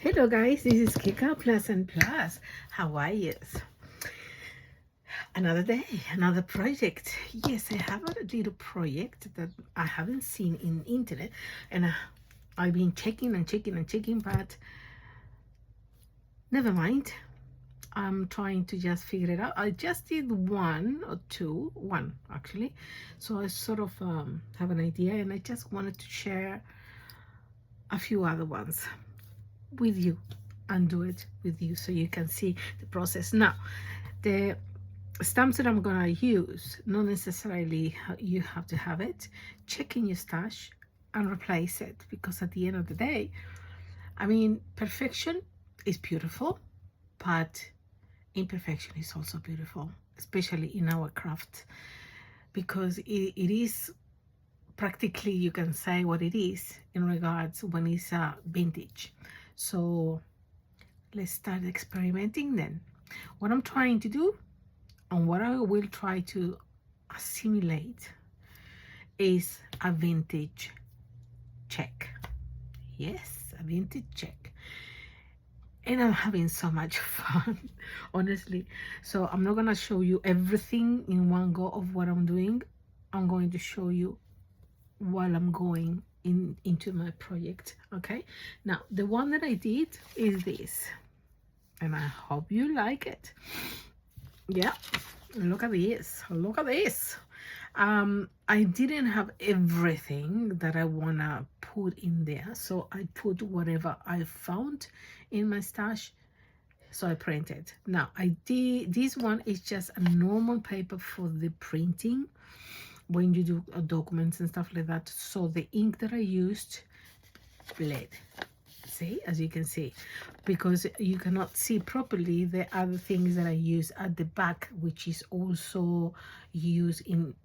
Hello guys, this is Kika Plus and Plus. How are you? Another day, another project. Yes, I have a little project that I haven't seen in internet, and I've been checking and checking and checking, but never mind. I'm trying to just figure it out. I just did one actually, so I sort of have an idea, and I just wanted to share a few other ones with you and do it with you so you can see the process. Now, the stamps that I'm gonna use, not necessarily you have to have it. Check in your stash and replace it, because at the end of the day, I mean, perfection is beautiful, but imperfection is also beautiful, especially in our craft, because it is practically, you can say what it is in regards when it's vintage. So let's start experimenting then. What I'm trying to do and what I will try to assimilate is a vintage check. Yes, a vintage check. And I'm having so much fun, honestly. So I'm not gonna show you everything in one go of what I'm doing. I'm going to show you while I'm going into my project. Okay, now the one that I did is this, and I hope you like it. Yeah, look at this, look at this. I didn't have everything that I wanna put in there, so I put whatever I found in my stash. So I printed. Now I did, this one is just a normal paper for the printing when you do documents and stuff like that. So the ink that I used bled, see, as you can see, because you cannot see properly the other things that I use at the back, which is also used in,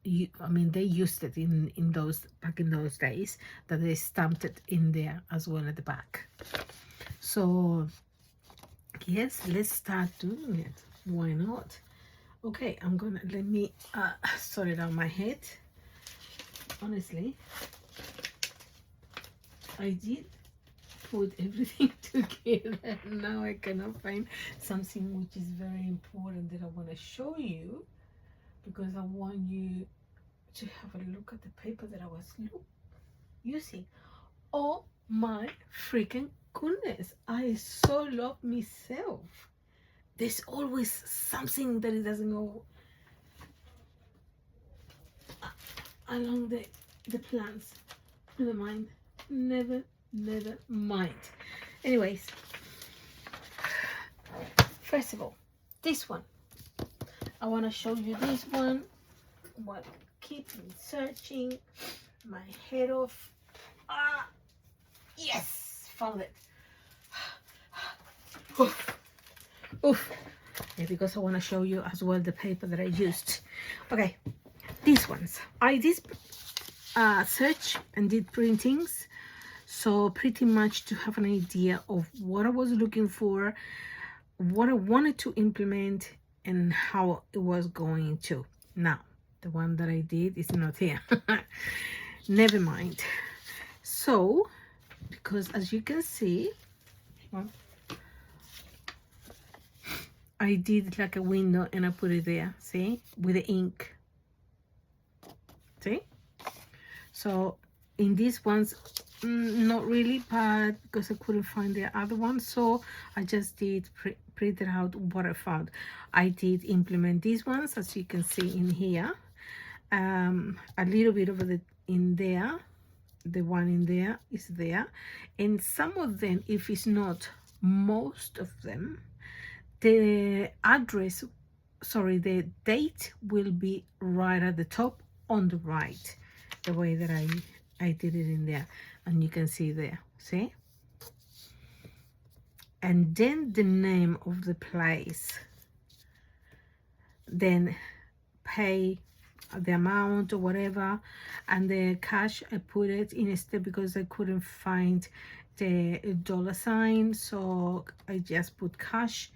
I mean, they used it in those, back in those days, that they stamped it in there as well at the back. So yes, let's start doing it. Why not? Okay, I'm gonna, let me sort it out my head. Honestly, I did put everything together. Now I cannot find something which is very important that I want to show you, because I want you to have a look at the paper that I was using. Oh my freaking goodness, I so love myself. There's always something that it doesn't go along the plans. Never mind, never mind. Anyways, first of all, this one, I want to show you this one. What keeps me searching my head off. Yes, found it. Oof. Oof. Yeah, because I want to show you as well the paper that I used. Okay, these ones I did search and did printings, so pretty much to have an idea of what I was looking for, what I wanted to implement, and how it was going to. Now the one that I did is not here. Never mind. So because as you can see, I did like a window and I put it there, see, with the ink, see. So in these ones, not really, but because I couldn't find the other one, so I just did print out what I found. I did implement these ones, as you can see in here, a little bit of it in there. The one in there is there, and some of them, if it's not most of them, the address, sorry, the date will be right at the top on the right, the way that I did it in there, and you can see there, see, and then the name of the place, then pay the amount or whatever, and the cash I put it in a step because I couldn't find the $sign, so I just put cash,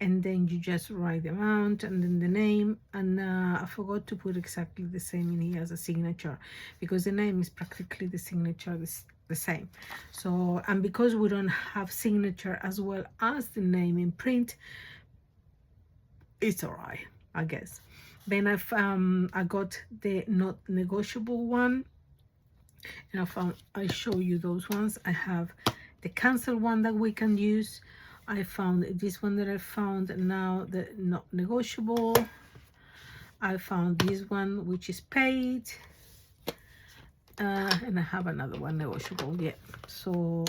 and then you just write the amount and then the name, and I forgot to put exactly the same in here as a signature, because the name is practically the signature. the same. So, and because we don't have signature as well as the name in print, it's all right, I guess. Then I got the not negotiable one, and I show you those ones. I have the cancel one that we can use. I found this one that I found now, the not negotiable. I found this one which is paid, and I have another one negotiable. Yeah, so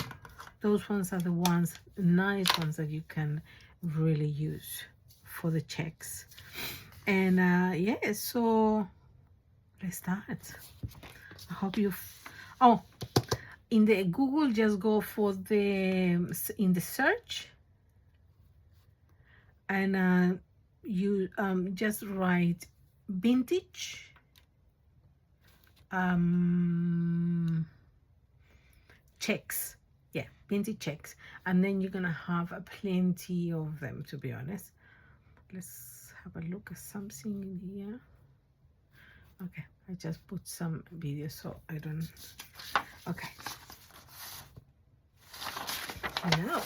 those ones are the ones, nice ones that you can really use for the checks. And yeah, so let's start. I hope you in the Google, just go for in the search, and you just write vintage checks. Yeah, vintage checks, and then you're gonna have plenty of them, to be honest. Let's have a look at something in here. Okay, I just put some video so I don't. Okay, now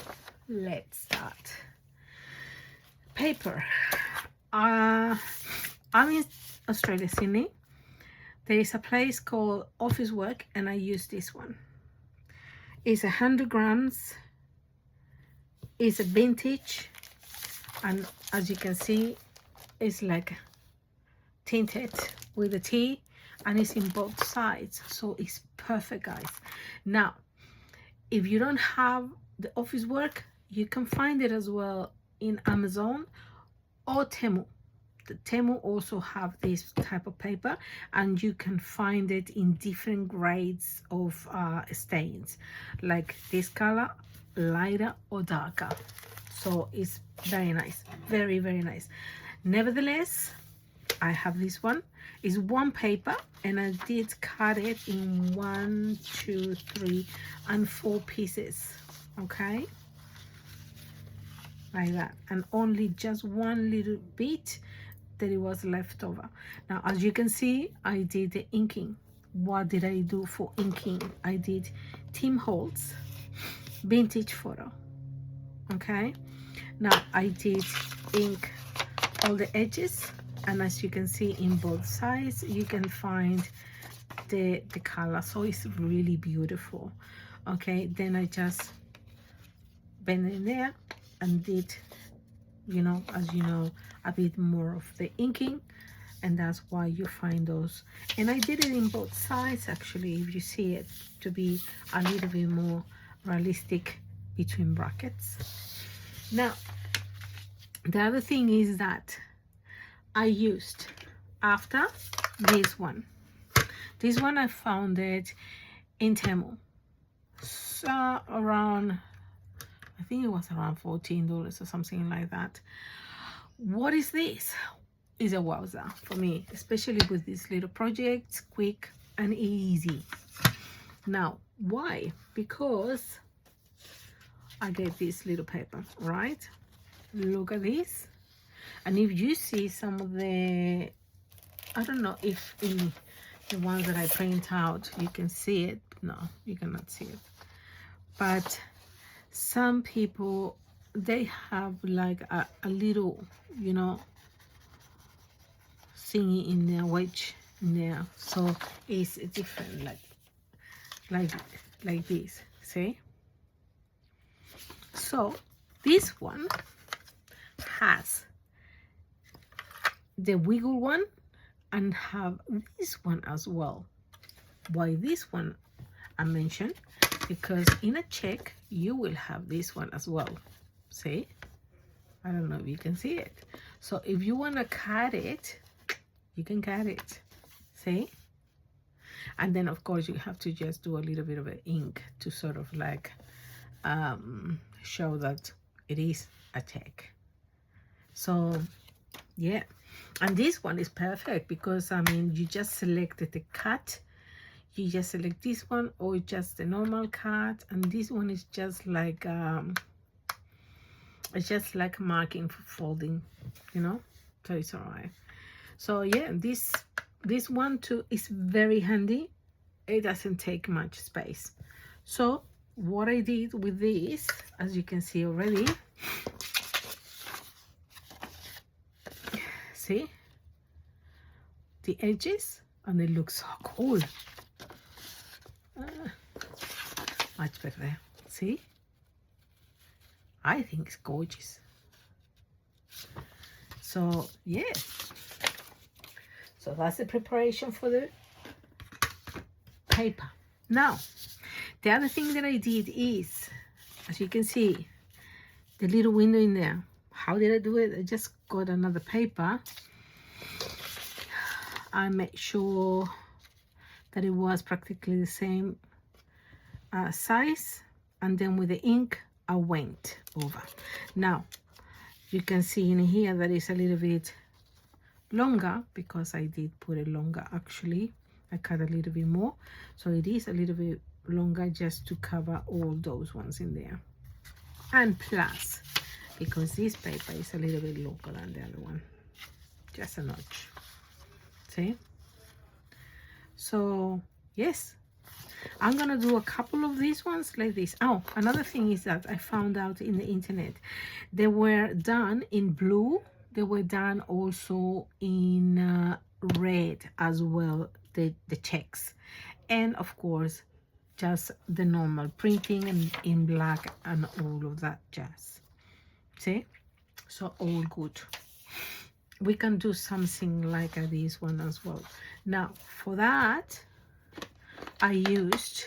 let's start. Paper. I'm in Australia, Sydney. There is a place called Office Work, and I use this one. It's 100 grams. It's a vintage, and as you can see, it's like tinted with a T, and it's in both sides, so it's perfect, guys. Now, if you don't have the Office Work, you can find it as well in Amazon or Temu. The Temu also have this type of paper, and you can find it in different grades of stains, like this color, lighter or darker. So it's very nice, very, very nice. Nevertheless, I have this one. It's one paper, and I did cut it in 1, 2, 3, and 4 pieces. Okay, like that, and only just one little bit that it was left over. Now, as you can see, I did the inking. What did I do for inking? I did Tim Holtz vintage photo. Okay, now I did ink all the edges, and as you can see in both sides, you can find the color, so it's really beautiful. Okay, then I just bent in there and did, you know, as you know, a bit more of the inking, and that's why you find those. And I did it in both sides, actually, if you see it, to be a little bit more realistic between brackets. Now, the other thing is that I used after this one. This one I found it in Temu, so around, I think it was around $14 or something like that. What is this? Is a wowzer for me, especially with these little projects, quick and easy. Now, why? Because I get this little paper, right? Look at this. And if you see some of the, I don't know if in the ones that I print out, you can see it. No, you cannot see it. But some people, they have like a little, you know, thingy in their wedge in there, so it's different, like this. See? So this one has the wiggle one and have this one as well. Why this one I mentioned? Because in a check you will have this one as well. See? I don't know if you can see it. So if you want to cut it, you can cut it. See? And then of course you have to just do a little bit of ink to sort of like show that it is a check. So yeah, and this one is perfect because I mean you just selected the cut, you just select this one or just the normal cut, and this one is just like it's just like marking for folding, you know, so it's all right. So yeah, this one too is very handy. It doesn't take much space, So what I did with this, as you can see already, see the edges, and it looks so cool. Much better. See, I think it's gorgeous. So yes, so that's the preparation for the paper. Now the other thing that I did is, as you can see, the little window in there. How did I do it? I just got another paper. I made sure that it was practically the same size, and then with the ink I went over. Now you can see in here that it's a little bit longer because I did put it longer. Actually, I cut a little bit more, so it is a little bit longer just to cover all those ones in there. And plus, because this paper is a little bit longer than the other one, just a notch. See? So yes, I'm gonna do a couple of these ones like this. Oh, another thing is that I found out in the internet, they were done in blue, they were done also in red as well, the checks, and of course just the normal printing and in black and all of that jazz. See, so all good. We can do something like this one as well. Now for that I used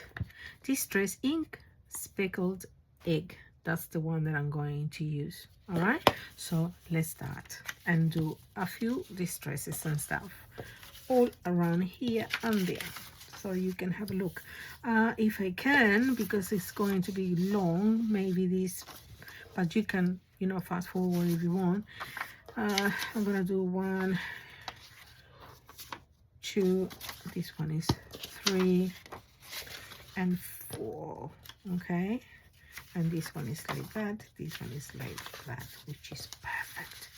Distress Ink Speckled Egg. That's the one that I'm going to use. All right, so let's start and do a few distresses and stuff all around here and there, so you can have a look. If I can, because it's going to be long, maybe this, but you can, you know, fast forward if you want. I'm gonna do 1, 2, this one is 3 and 4, okay, and this one is like that, this one is like that, which is perfect.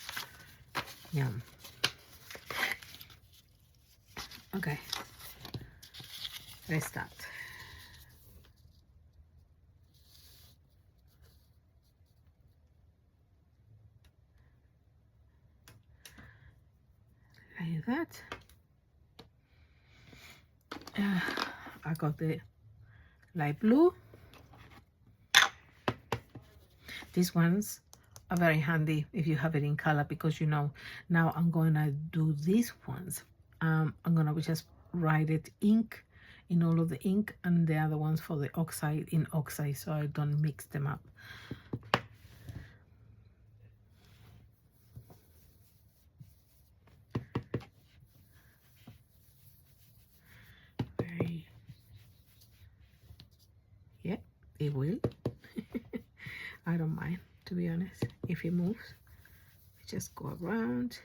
Yum. Okay, let's start. Like that. I got the light blue. These ones are very handy if you have it in color, because you know, now I'm gonna do these ones. I'm gonna just write it ink in all of the ink, and the other ones for the oxide in oxide, so I don't mix them up. Yeah, it will. I don't mind, to be honest. If it moves, just go around.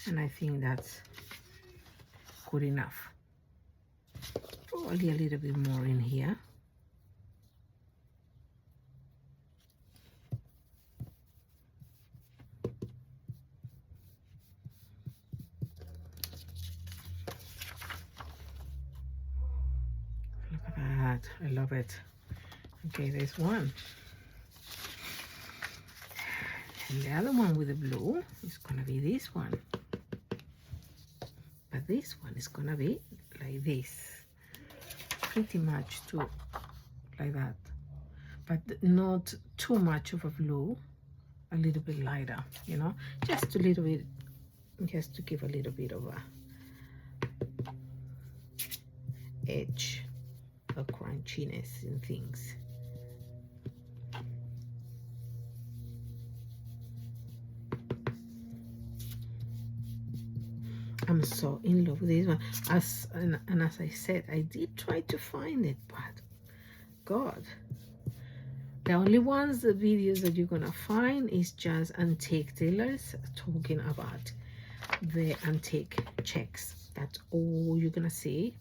And I think that's good enough. Probably a little bit more in here. Look at that, I love it. Okay, there's one. And the other one with the blue is gonna be this one. But this one is gonna be like this. Pretty much too, like that. But not too much of a blue, a little bit lighter, you know, just a little bit, just to give a little bit of a edge, a crunchiness in things. so in love with this one. And as I said, I did try to find it, but God, the only ones, the videos that you're gonna find is just antique dealers talking about the antique checks. That's all you're gonna see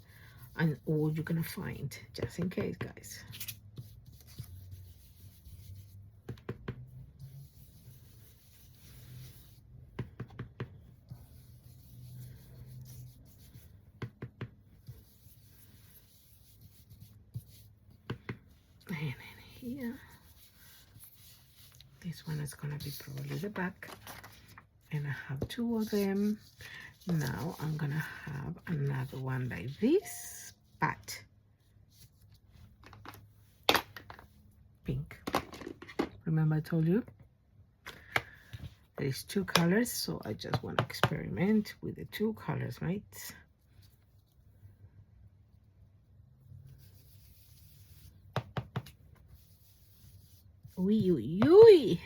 and all you're gonna find, just in case, guys. And in here, this one is gonna be probably the back, and I have two of them. Now I'm gonna have another one like this, but pink. Remember I told you there's two colors, so I just want to experiment with the two colors, right? Ooh, ooh, ooh.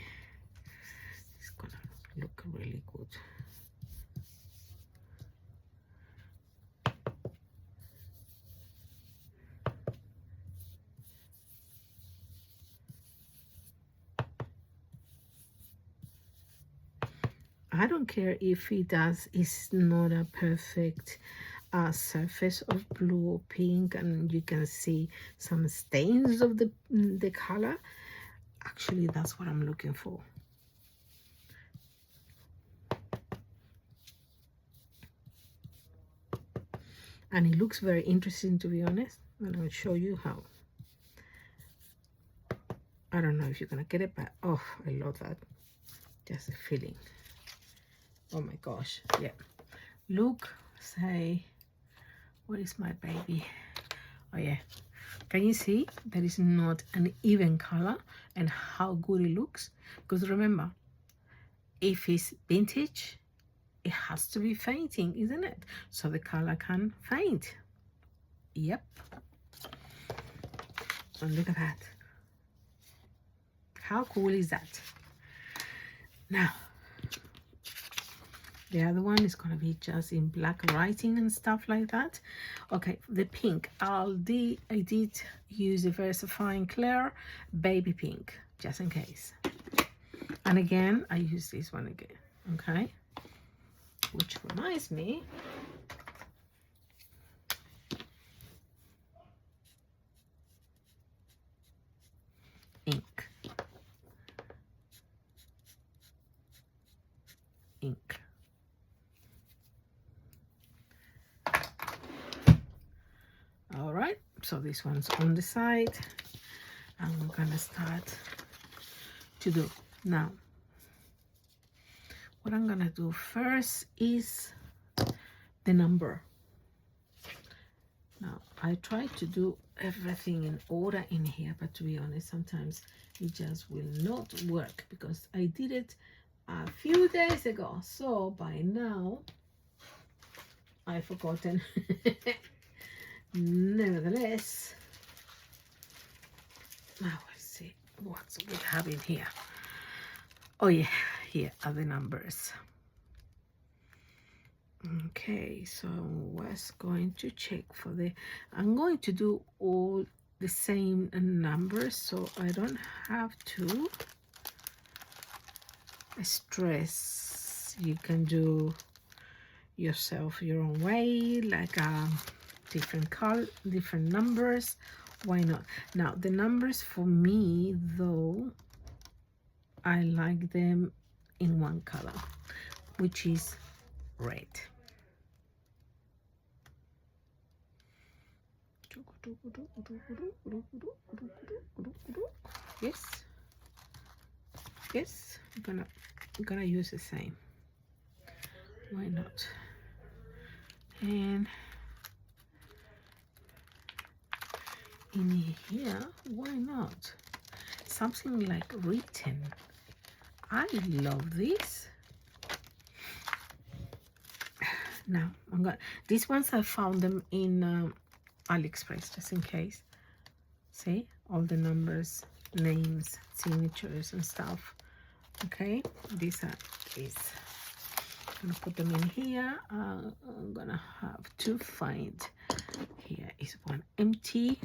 It's gonna look really good. I don't care if it does, it's not a perfect surface of blue or pink, and you can see some stains of the color. Actually, that's what I'm looking for. And it looks very interesting, to be honest, and I'll show you how. I don't know if you're gonna get it, but oh, I love that. Just a feeling. Oh my gosh, yeah. Look, say, what is my baby? Oh yeah, can you see that is not an even color and how good it looks? Because remember, if it's vintage, it has to be fainting, isn't it? So the color can faint. Yep. And look at that. How cool is that? Now, the other one is going to be just in black writing and stuff like that. Okay, the pink. I did use a VersaFine Clear Baby Pink, just in case. And again, I use this one again, okay? Which reminds me, ink. Ink. All right, so this one's on the side, and we're gonna start to do. Now, what I'm gonna do first is the number. Now, I try to do everything in order in here, but to be honest, sometimes it just will not work because I did it a few days ago, so by now I've forgotten. Nevertheless, now let's see what we have in here. Oh yeah, here are the numbers. Okay, so I was going to check for the, I'm going to do all the same numbers so I don't have to stress. You can do yourself your own way, like different color, different numbers. Why not? Now the numbers for me though, I like them in one color, which is red. Yes, yes, I'm gonna use the same. Why not? And in here, why not? Something like written. I love this. Now I'm gonna, these ones I found them in AliExpress, just in case. See all the numbers, names, signatures and stuff. Okay, these are these. I'm gonna put them in here. I'm gonna have to find, here is one empty,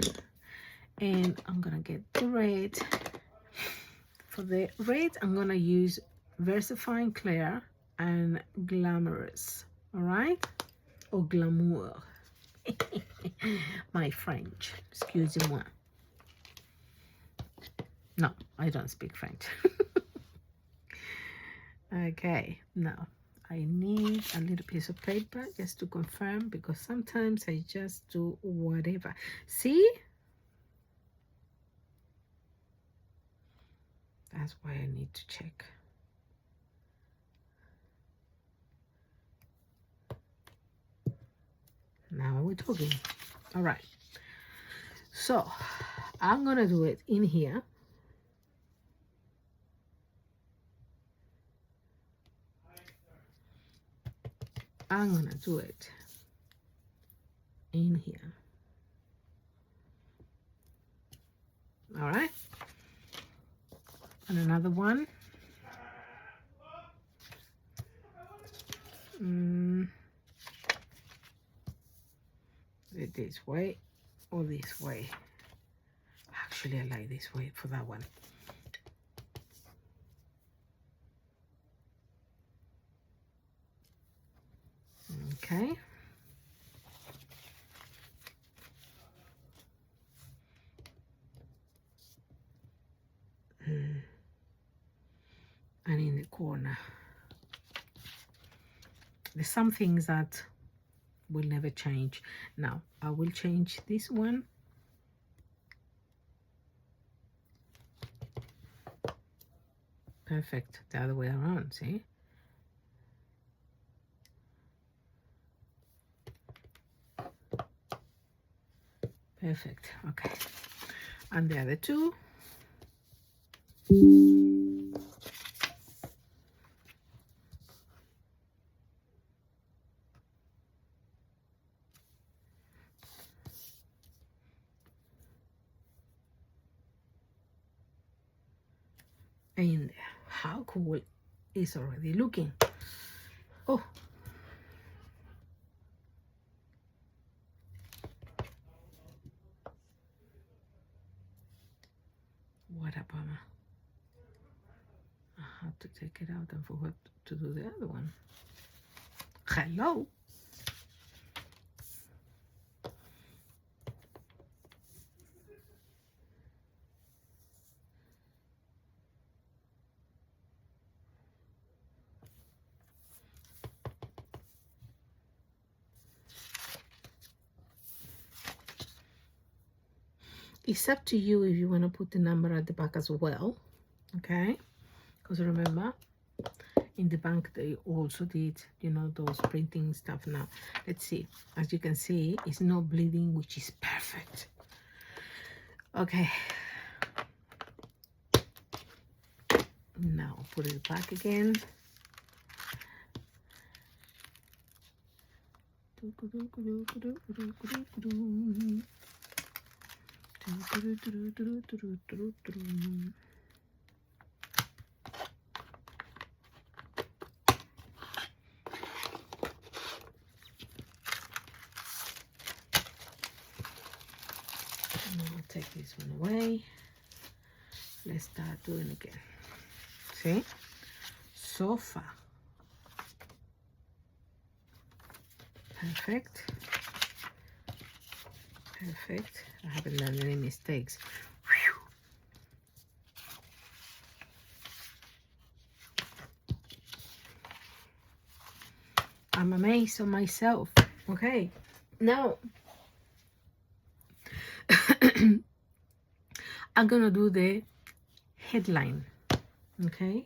and I'm gonna get the red. For the red, I'm gonna use Versifying Clear and Glamorous, all right, or Glamour. My French, excusez-moi. No, I don't speak French. Okay, now I need a little piece of paper just to confirm, because sometimes I just do whatever. See? That's why I need to check. Now we're talking. All right. So I'm gonna do it in here. I'm gonna do it in here. All right. And another one. This way or this way. Actually, I like this way for that one. Okay. And in the corner, there's some things that will never change. Now I will change this one. Perfect. The other way around, see? Perfect. Okay. And the other two. And how cool is already looking. Oh, what a bummer. I have to take it out and forgot to do the other one. Hello. It's up to you if you want to put the number at the back as well, okay? Because remember, in the bank they also did, you know, those printing stuff. Now let's see. As you can see, it's not bleeding, which is perfect. Okay, now put it back again. I'll take this one away. Let's start doing again. See? Sofa. Perfect. Perfect. I haven't done any mistakes. Whew. I'm amazed on myself. Okay, now I'm gonna do the headline. Okay,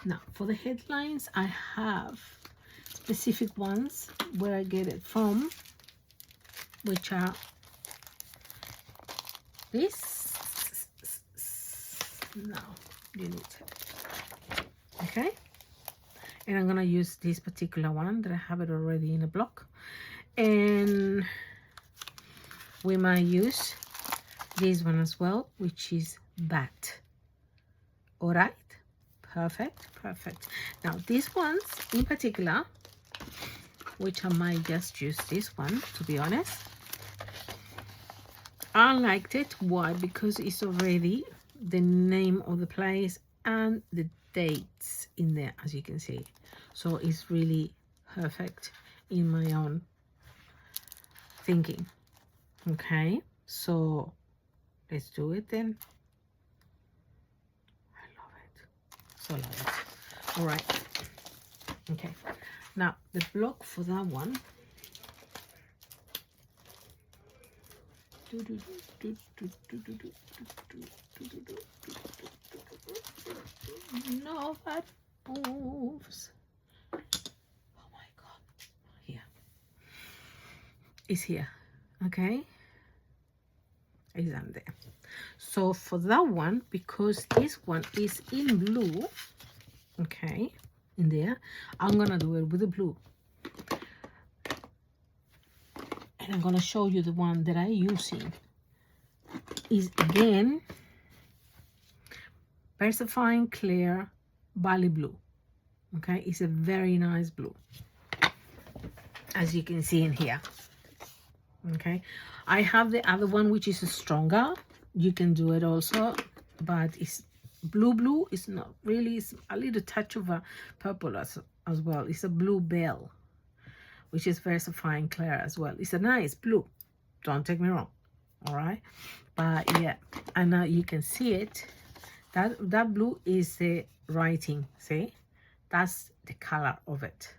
now for the headlines, I have specific ones where I get it from, which are this. Now you need it. Okay, and I'm gonna use this particular one that I have it already in a block, and we might use this one as well, which is that. All right, Perfect, perfect. Now these ones in particular, which I might just use this one, to be honest. I liked it. Why? Because it's already the name of the place and the dates in there, as you can see. So it's really perfect in my own thinking. Okay, so let's do it then. I love it. So love it. All right. Okay. Now the block for that one. No, that moves. Oh my God. Here. It's here. Okay. It's on there. So for that one, because this one is in blue, okay, in there, I'm gonna do it with the blue. And I'm gonna show you the one that I'm using. Is again Persifying Clear Valley Blue. Okay, it's a very nice blue, as you can see in here. Okay, I have the other one which is stronger. You can do it also, but it's blue. It's not really, it's a little touch of a purple as well. It's a blue bell, which is Persifying Clear as well. It's a nice blue, don't take me wrong. All right, but yeah, and now you can see it. That blue is the writing. See, that's the color of it.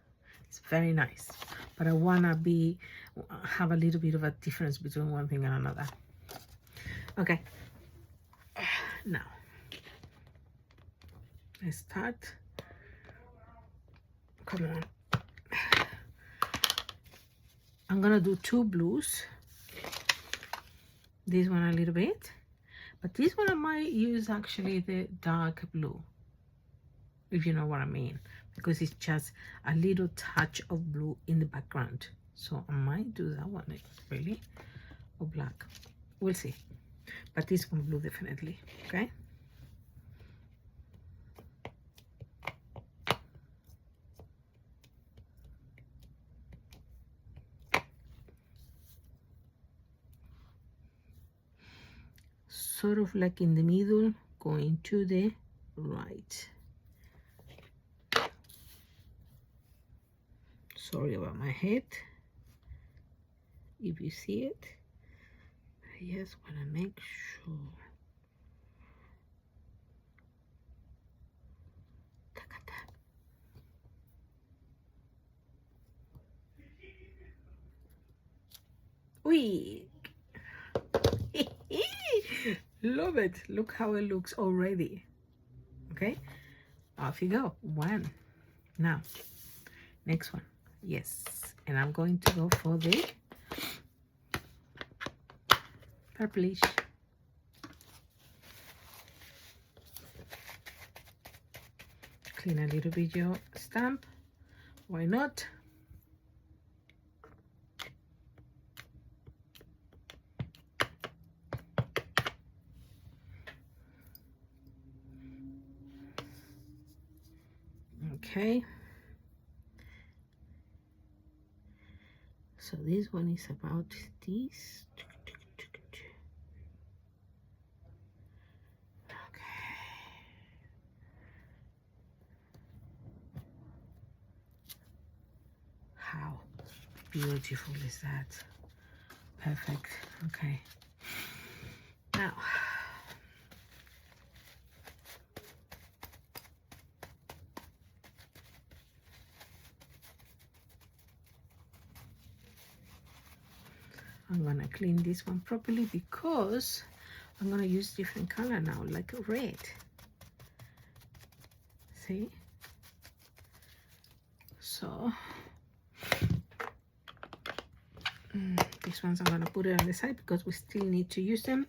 It's very nice, but I wanna have a little bit of a difference between one thing and another. Okay, now let's start. Come on. I'm gonna do 2 blues. This one a little bit, but this one I might use actually the dark blue, if you know what I mean, because it's just a little touch of blue in the background. So I might do that one really, or black. We'll see. But this one blue definitely. Okay. Sort of like in the middle, going to the right. Sorry about my head, if you see it. I just want to make sure. Wee. Love it. Look how it looks already. Okay, off you go. 1. Now next one. Yes, and I'm going to go for the purplish. Clean a little bit your stamp. Why not? Okay. So this one is about this. How beautiful is that? Perfect. Okay. Now, I'm gonna clean this one properly because I'm gonna use different color now, like red. See? So these ones I'm gonna put it on the side because we still need to use them.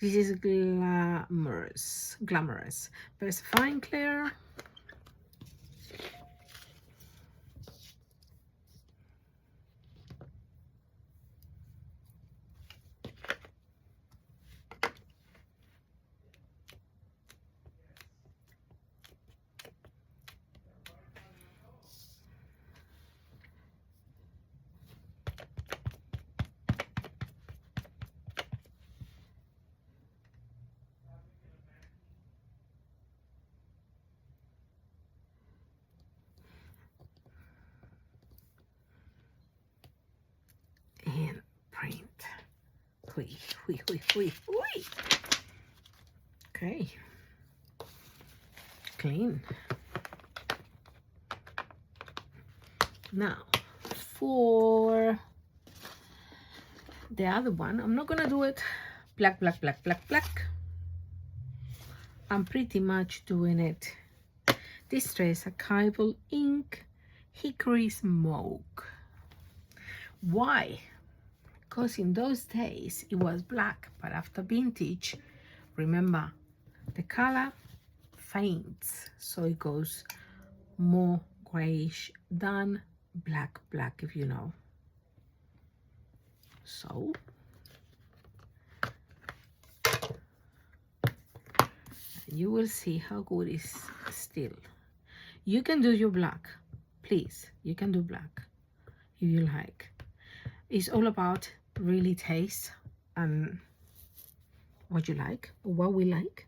This is glamorous. Persifying Clear. Hui, hui, hui, hui, hui. Okay. Clean. Now, for the other one, I'm not gonna do it black, black, black, black, black. I'm pretty much doing it Distress Archival Ink Hickory Smoke. Why? Because in those days it was black, but after vintage, remember, the color faints, so it goes more grayish than black, if you know. So you will see how good it is still. You can do your black, please. You can do black if you like. It's all about really taste and what you like or what we like.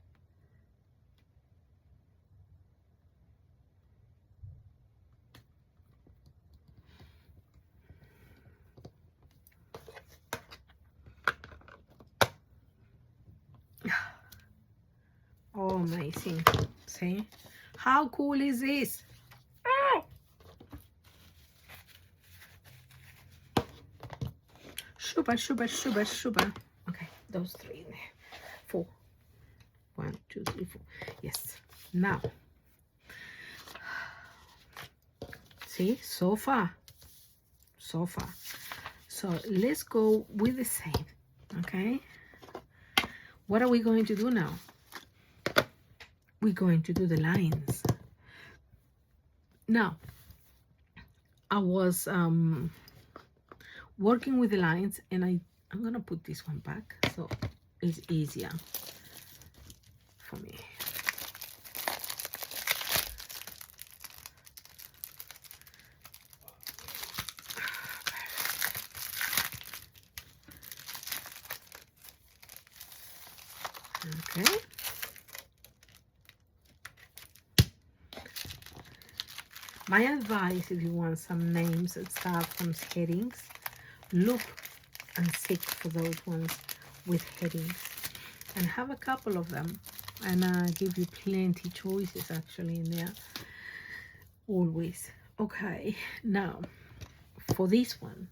Oh, amazing. See? How cool is this? Oh! Super, super, super, super. Okay, those three in there. 4. 1, 2, 3, 4. Yes. Now, see, so far. So let's go with the same. Okay. What are we going to do now? We're going to do the lines. Now, I was working with the lines, and I'm gonna put this one back so it's easier for me. Okay. My advice, if you want some names that start from headings, look and seek for those ones with headings, and have a couple of them, and give you plenty choices actually in there, always. Okay, now for this one,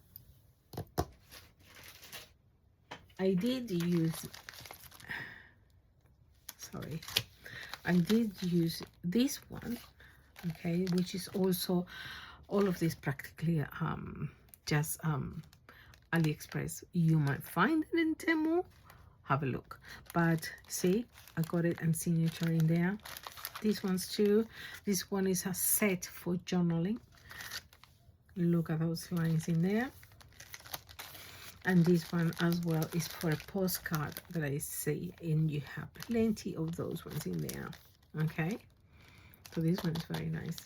I did use this one, okay, which is also all of this practically just AliExpress. You might find it in Temu, have a look, but see, I got it and signature in there. These ones too. This one is a set for journaling. Look at those lines in there. And this one as well is for a postcard that I see, and you have plenty of those ones in there. Okay, so this one is very nice.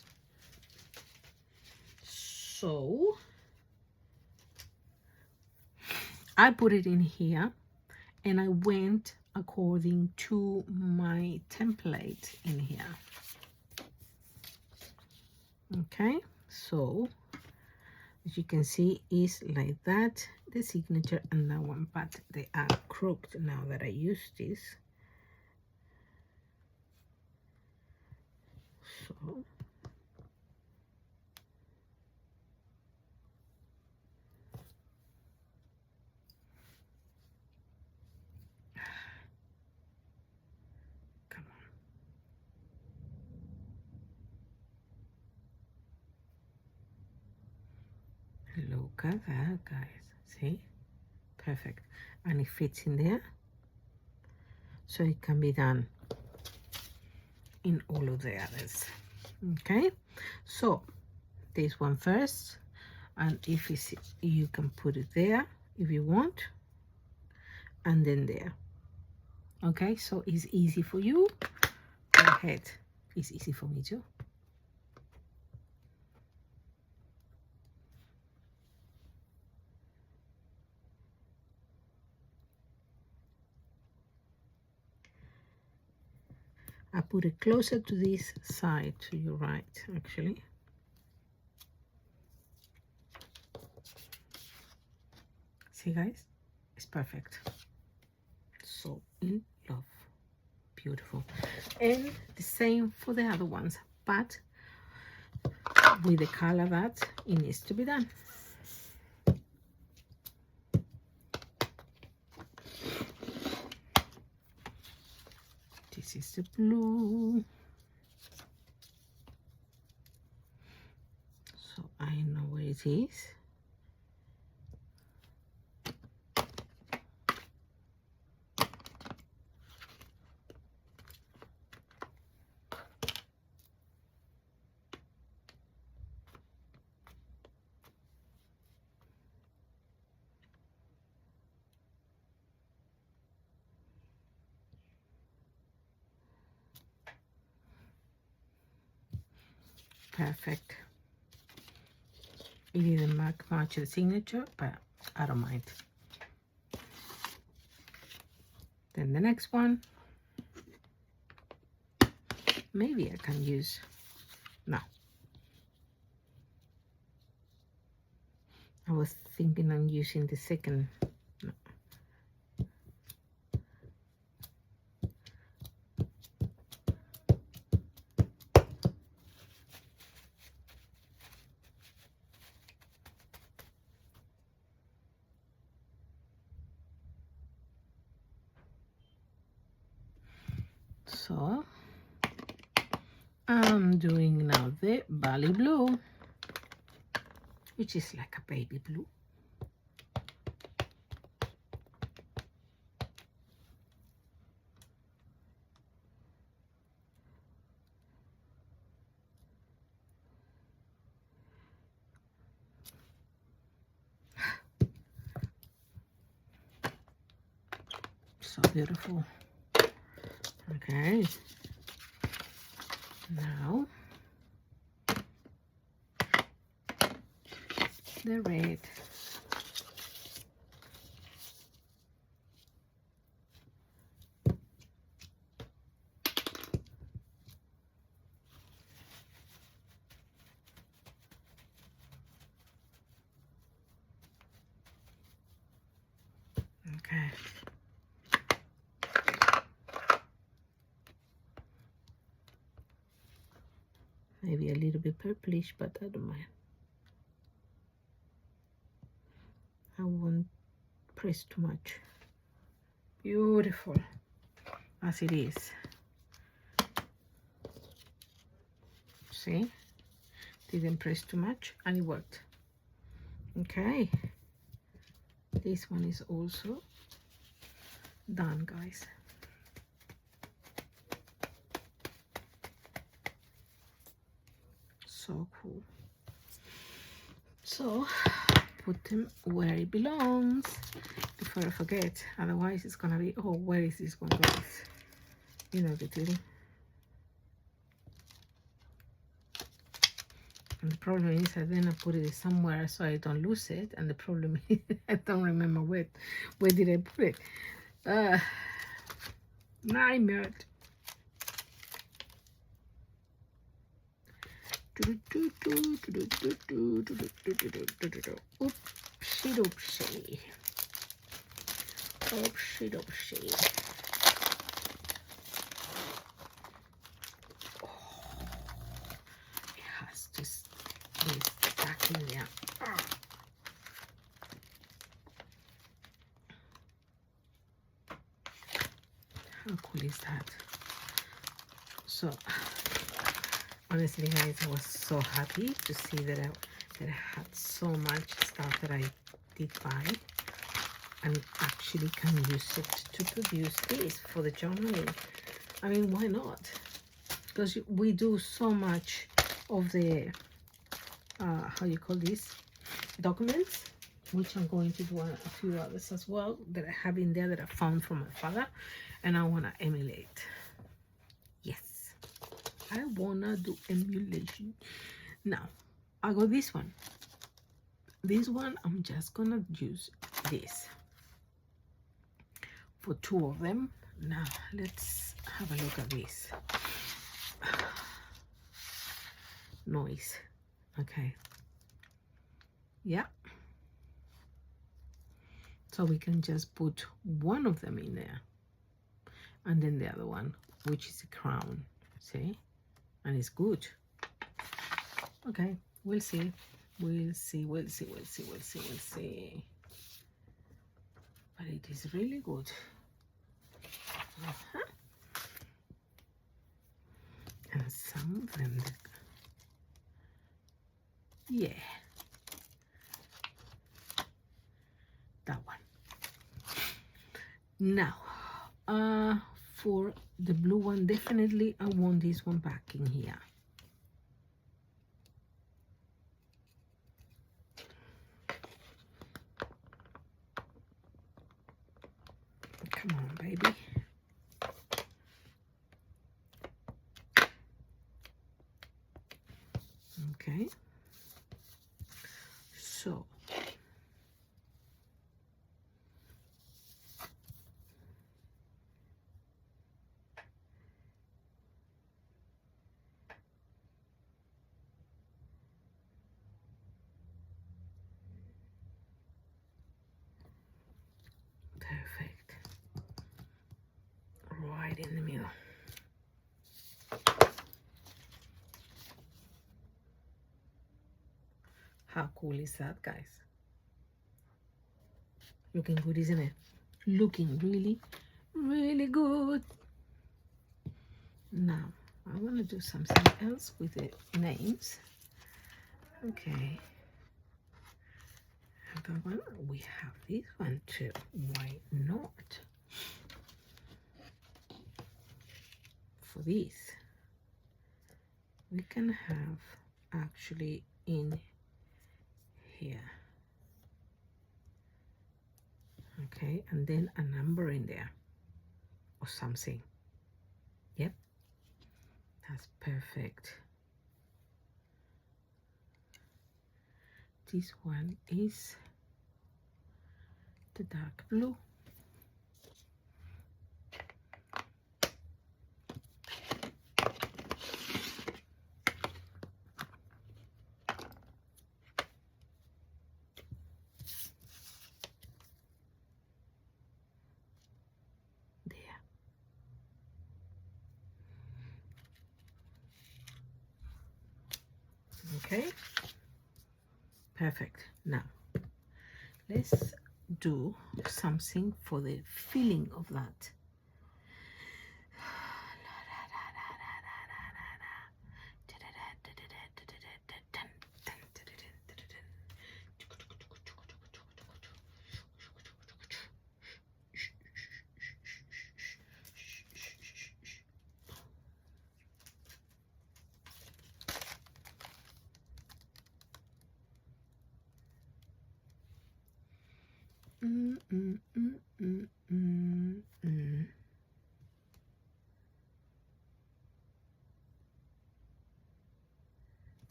So I put it in here, and I went according to my template in here. Okay, so as you can see, is like that, the signature and that one, but they are crooked now that I use this. So come on, look at that, guys. See, perfect, and it fits in there, so it can be done in all of the others. Okay, so this one first, and if it's, you can put it there if you want, and then there. Okay, so it's easy for you. Go ahead, it's easy for me too. I put it closer to this side, to your right, actually. See, guys, It's perfect. So in love. Beautiful. And the same for the other ones, but with the color that it needs to be done. This is the blue. So I know where it is. Perfect. It didn't mark much the signature, but I don't mind. Then the next one, maybe I can use, no. I was thinking on using the second, no. So I'm doing now the Bali blue, which is like a baby blue. So beautiful. Okay. Now the red. Okay. Maybe a little bit purplish, but I don't mind. I won't press too much. Beautiful as it is. See, didn't press too much and it worked. Okay, this one is also done, guys. So cool. So put them where it belongs before I forget, otherwise it's gonna be, oh, where is this one, guys? You know the deal. And the problem is I then I put it somewhere so I don't lose it, and the problem is I don't remember where did I put it. Nightmare. Oopsie doopsie. Oopsie doopsie. It has to be stuck in there. How cool is that? So honestly, guys, I was so happy to see that I had so much stuff that I did buy and actually can use it to produce this for the journaling. I mean, why not? Because we do so much of the how you call this, documents, which I'm going to do a few others as well that I have in there that I found from my father, and I want to emulate. Yes, I want to do emulation. Now I got this one. This one I'm just gonna use this for 2 of them. Now let's have a look at this. Noise. Okay, yeah, So we can just put one of them in there, and then the other one, which is a crown, see? And it's good. Okay, we'll see. We'll see. But it is really good. And some of them, yeah, that one. Now, for the blue one, definitely I want this one back in here. Come on, baby. Okay. So perfect. Right in the middle. How cool is that, guys? Looking good, isn't it? Looking really, really good. Now, I want to do something else with the names. Okay. That one, we have this one too. Why not? For this, we can have actually in here. Okay, and then a number in there or something. Yep, that's perfect. This one is the dark blue. There. Okay, perfect. Now let's do something for the feeling of that.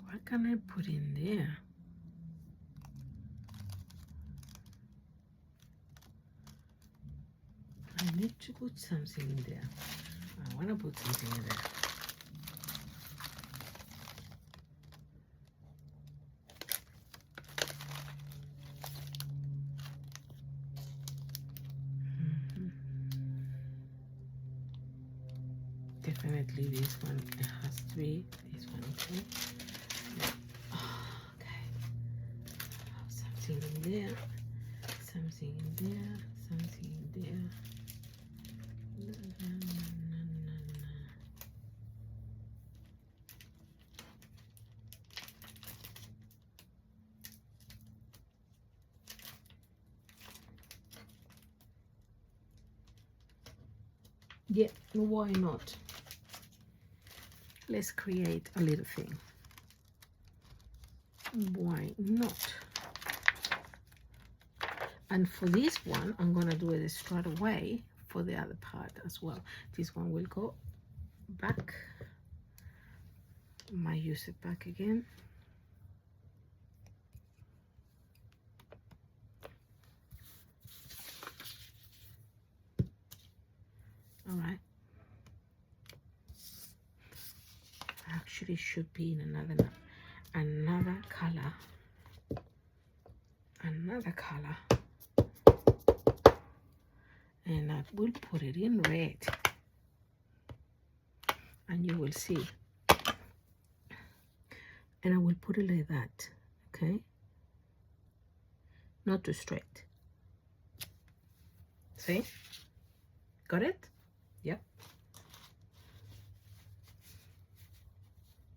What can I put in there? I need to put something in there. I want to put something in there. Definitely this one, it has to be this one, okay? Okay. Something in there, something in there, something in there. Yeah, why not? Let's create a little thing. Why not? And for this one, I'm gonna do it straight away for the other part as well. This one will go back. Might use it back again. All right. Actually should be in another another color, and I will put it in red, and you will see. And I will put it like that, okay? Not too straight. See? Got it? Yep.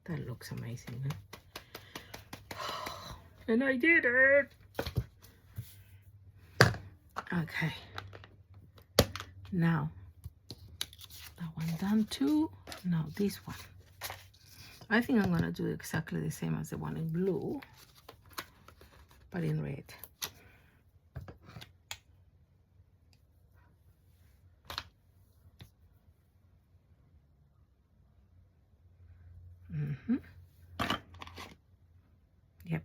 That looks amazing, huh? And I did it! Okay. Now, that one done too. Now this one. I think I'm gonna do exactly the same as the one in blue, but in red. Yep.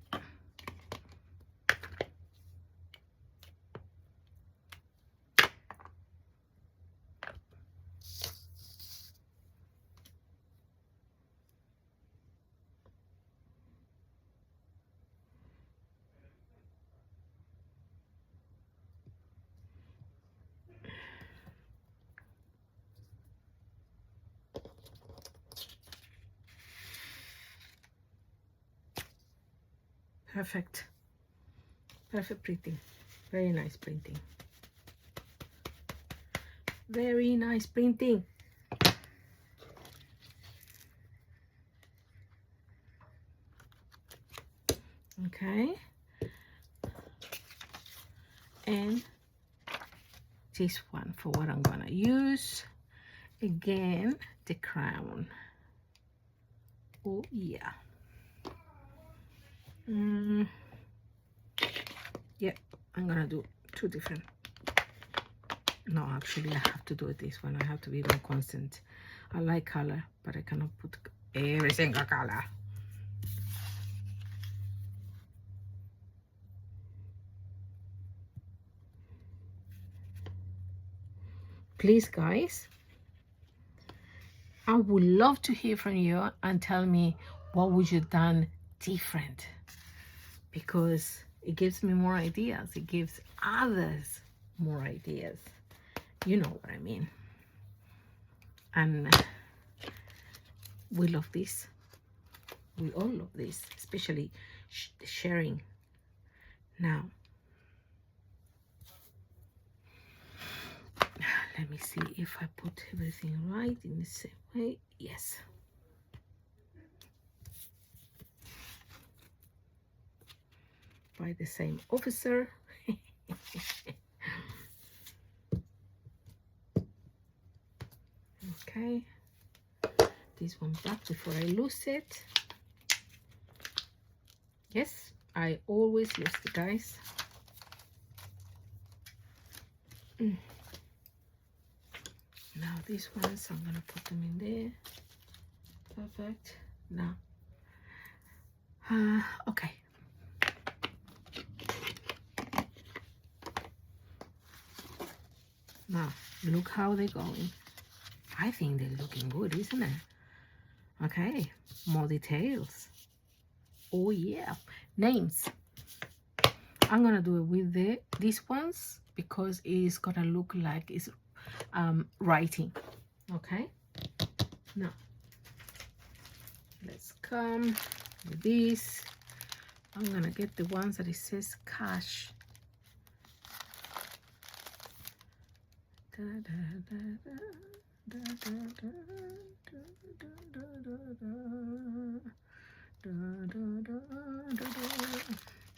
Perfect. Perfect printing. Very nice printing. Very nice printing. Okay. And this one for what I'm gonna use. Again, the crown. Oh yeah. Yep, I'm gonna do two different. No, actually I have to do it this one. I have to be more constant. I like color, but I cannot put every single color. Please guys, I would love to hear from you and tell me what would you done different, because it gives me more ideas. It gives others more ideas. You know what I mean. And we love this. We all love this, especially sharing. Now, let me see if I put everything right in the same way. Yes. By the same officer. Okay. This one back before I lose it. Yes, I always lose it, guys. Now these ones, I'm gonna put them in there. Perfect. Now, okay. Now, look how they're going. I think they're looking good, isn't it? Okay, more details. Oh yeah, names. I'm gonna do it with these ones because it's gonna look like it's writing. Okay, now let's come with this. I'm gonna get the ones that it says cash.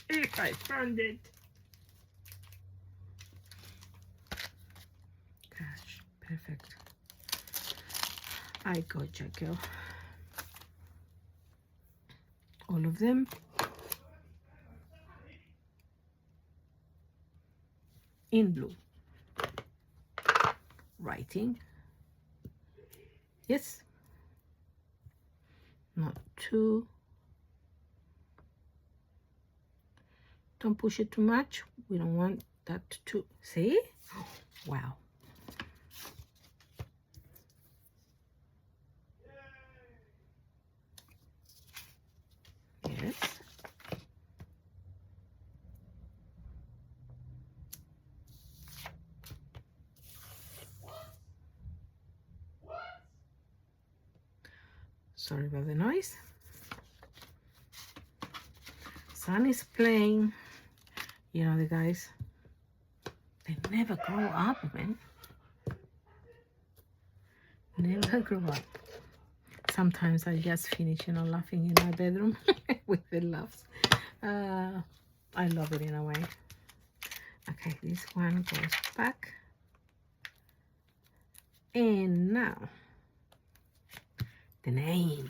If I found it. Cash, perfect. I gotcha, girl. All of them. In blue. Writing. Yes. Not too. Don't push it too much. We don't want that to, see? Wow. Yes. Sorry about the noise. Sun is playing. You know, the guys, they never grow up, man. Never grow up. Sometimes I just finish, you know, laughing in my bedroom with the laughs. I love it in a way. Okay, this one goes back. And now, the name.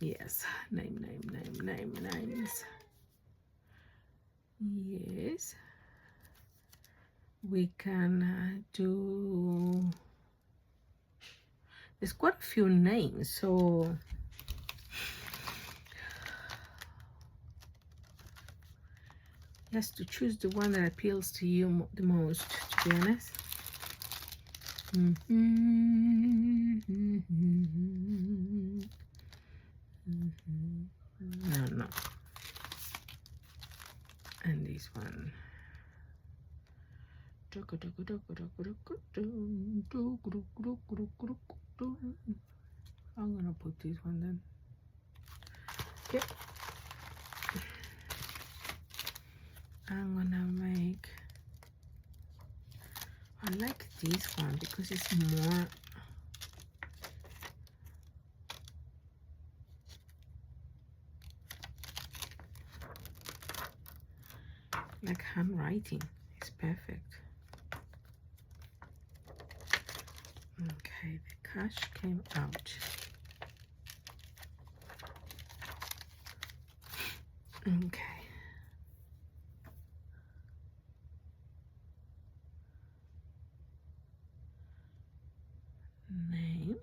Yes, names. Yes. We can do... There's quite a few names, so... Just to choose the one that appeals to you the most, to be honest. No. And this one. I'm gonna put this one then. Okay. I'm gonna make... I like this one because it's more... like handwriting. It's perfect. Okay, the cash came out. Okay. Name.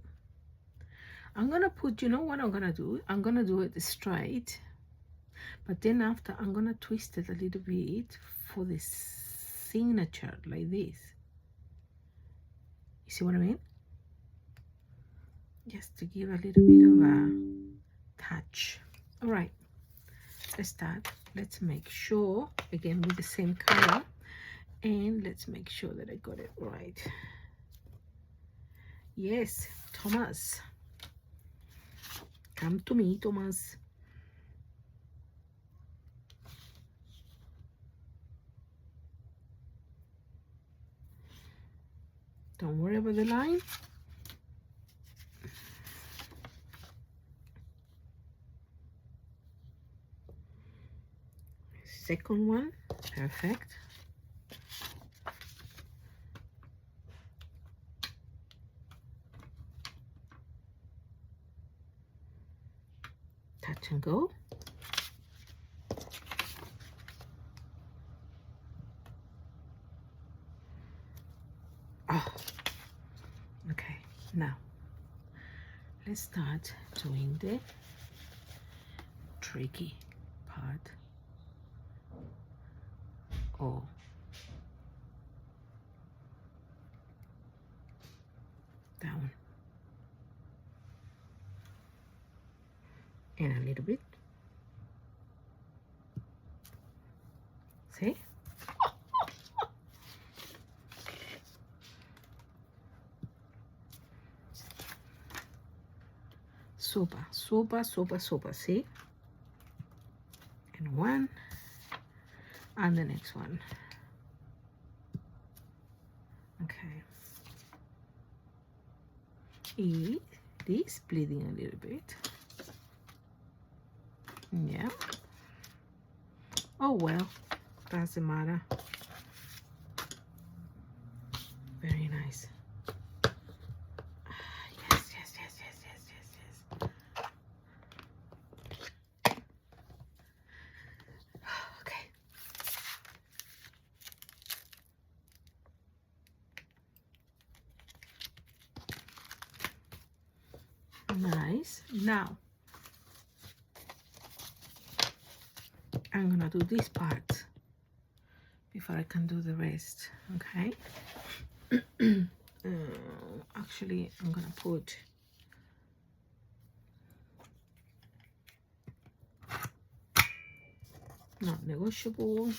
I'm gonna put, you know what I'm gonna do? I'm gonna do it straight, but then after I'm gonna twist it a little bit for the signature, like this. You see what I mean? Just to give a little bit of a touch. All right, let's start. Let's make sure, again with the same color, and let's make sure that I got it right. Yes, Thomas. Come to me, Thomas. Don't worry about the line. Second one, perfect. Touch and go. Oh, okay. Now, let's start doing the tricky part. Oh. Down. And a little bit. See? Super, super, super, super. See? And one. And the next one. Okay. It is bleeding a little bit. Yeah. Oh well, doesn't matter. Very nice. Yes. Okay. Nice. Now I'm gonna do this part before I can do the rest. Okay. Actually, I'm gonna put not negotiable,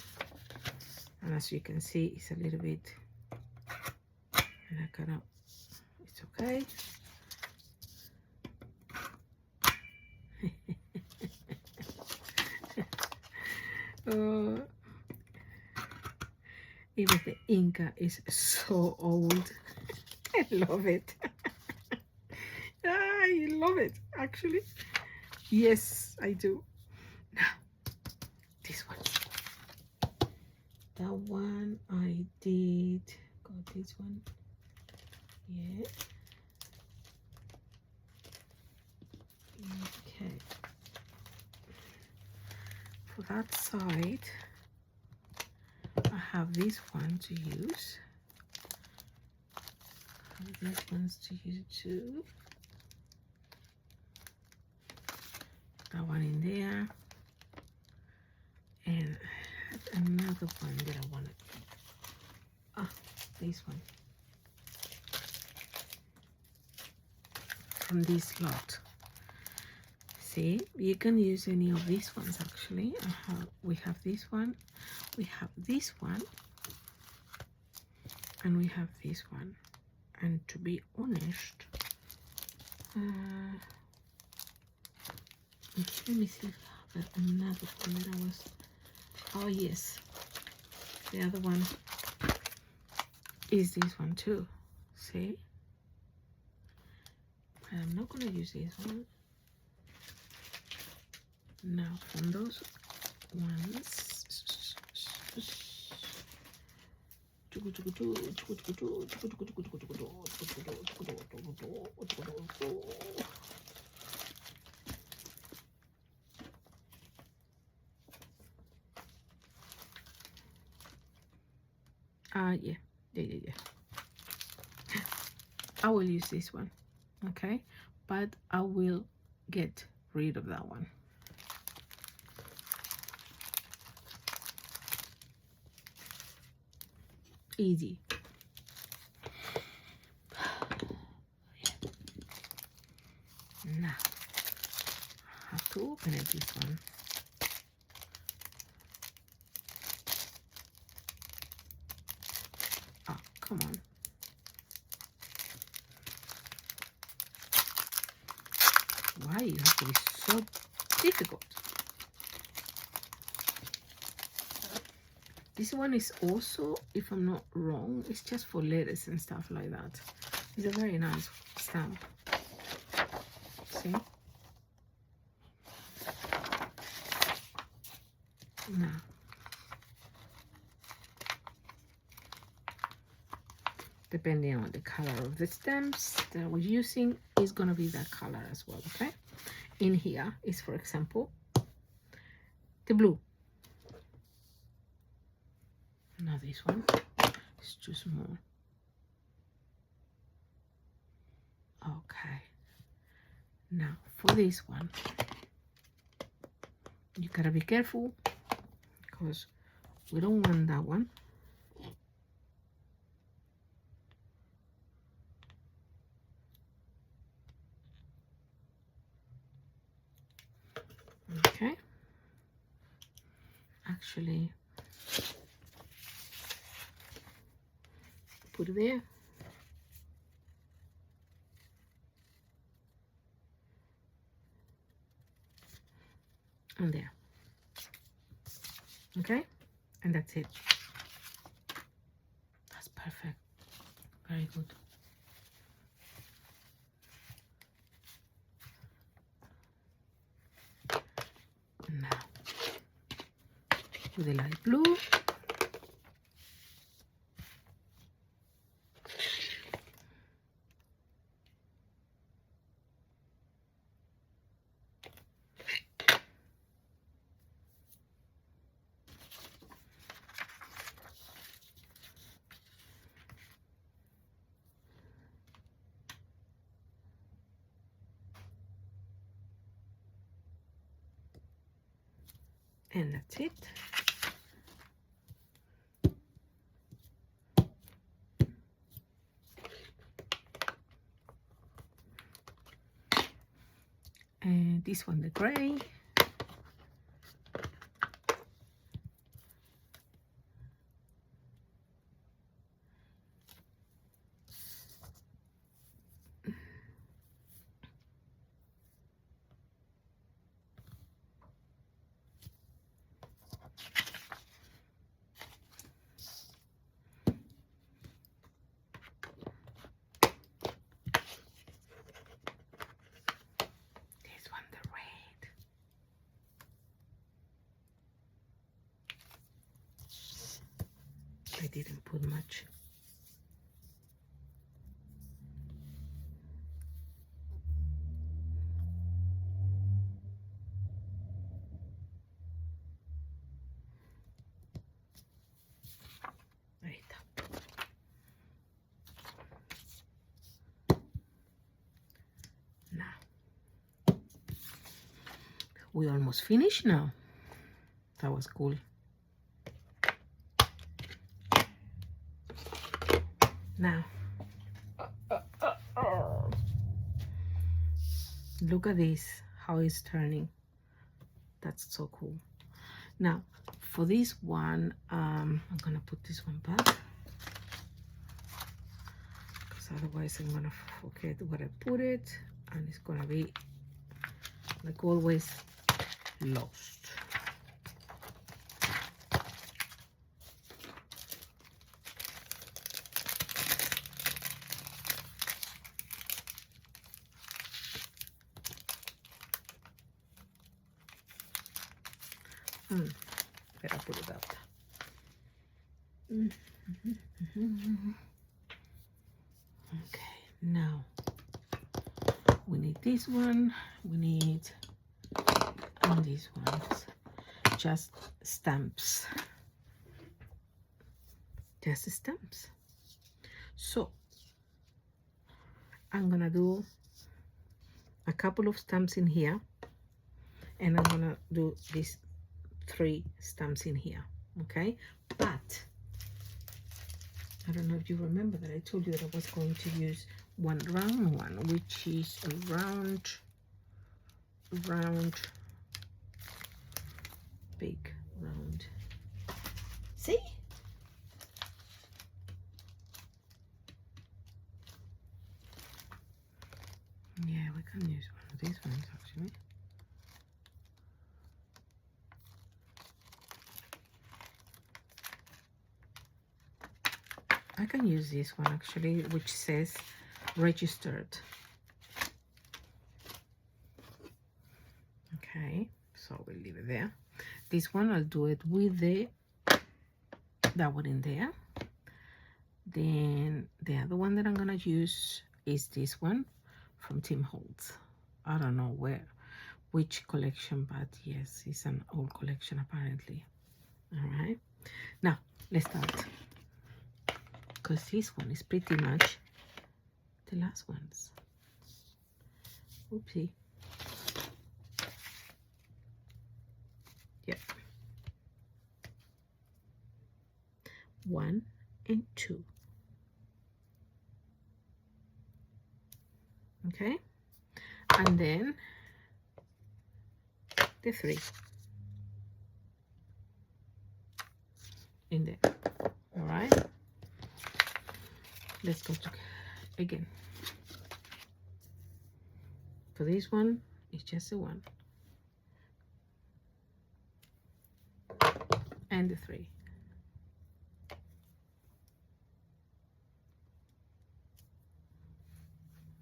and as you can see, it's a little bit, and I gotta, it's okay. uh, even the Inca is so old. I love it. I love it, actually. Yes, I do. Now, this one. That one I did. Got this one. Yeah. Okay. For that side, I have this one to use. I have these ones to use too. That one in there. And another one that I wanted. Ah, this one. From this lot. See, you can use any of these ones actually. We have this one, we have this one, and we have this one. And to be honest, let me see if I have another one that I was. Oh yes, the other one is this one too. See, I'm not gonna use this one. Now from those ones, yeah. I will use this one, okay, but I will get rid of that one. Easy. Now I have to open it, this one. Oh, come on. Why you have to be so difficult? This one is also, if I'm not wrong, it's just for letters and stuff like that. It's a very nice stamp. See? Now, depending on the color of the stamps that we're using, is going to be that color as well, okay? In here is, for example, the blue. Now this one is too small. Okay. Now for this one, you gotta be careful because we don't want that one. Okay. Actually, put it there. And there. Okay, and that's it. That's perfect. Very good. Now with the light blue, and that's it. And this one, the gray. I didn't put much. Ahí está. Now, we almost finished now. That was cool. Now, look at this, how it's turning. That's so cool. Now, for this one, I'm gonna put this one back, because otherwise I'm gonna forget where I put it, and it's gonna be, like always, lost. Better put it up. Okay, now we need this one, we need these ones, just stamps, just stamps. So I'm gonna do a couple of stamps in here, and I'm gonna do these 3 stamps in here, okay? But I don't know if you remember that I told you that I was going to use one round one, which is a round, big round. See? Yeah, we can use one of these ones actually. I can use this one actually, which says registered. Okay, so we'll leave it there. This one I'll do it with that one in there. Then the other one that I'm gonna use is this one from Tim Holtz. I don't know which collection, but yes, it's an old collection apparently. All right, now let's start, because this one is pretty much the last ones. Oopsie. Yep. 1 and 2. Okay, and then the 3 in there. All right, let's go to again. For this one, it's just a 1 and the 3.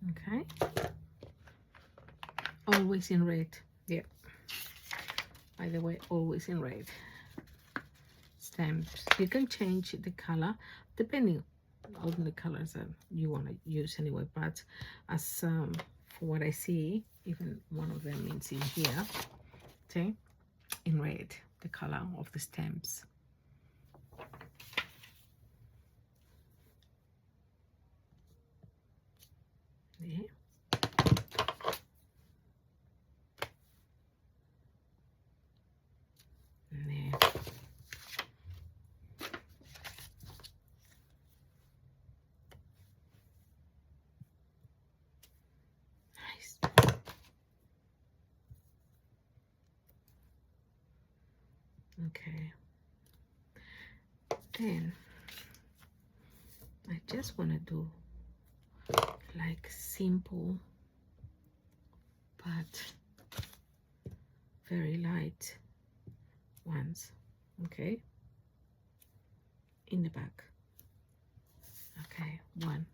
Okay, always in red. Yeah, by the way, always in red. Stamps, you can change the color depending on the colors that you want to use anyway, but as for what I see, even one of them is in here, okay, in red, the color of the stamps. Yeah. There. Nice. Okay. Then I just want to do like simple but very light ones, okay, in the back. Okay, 1,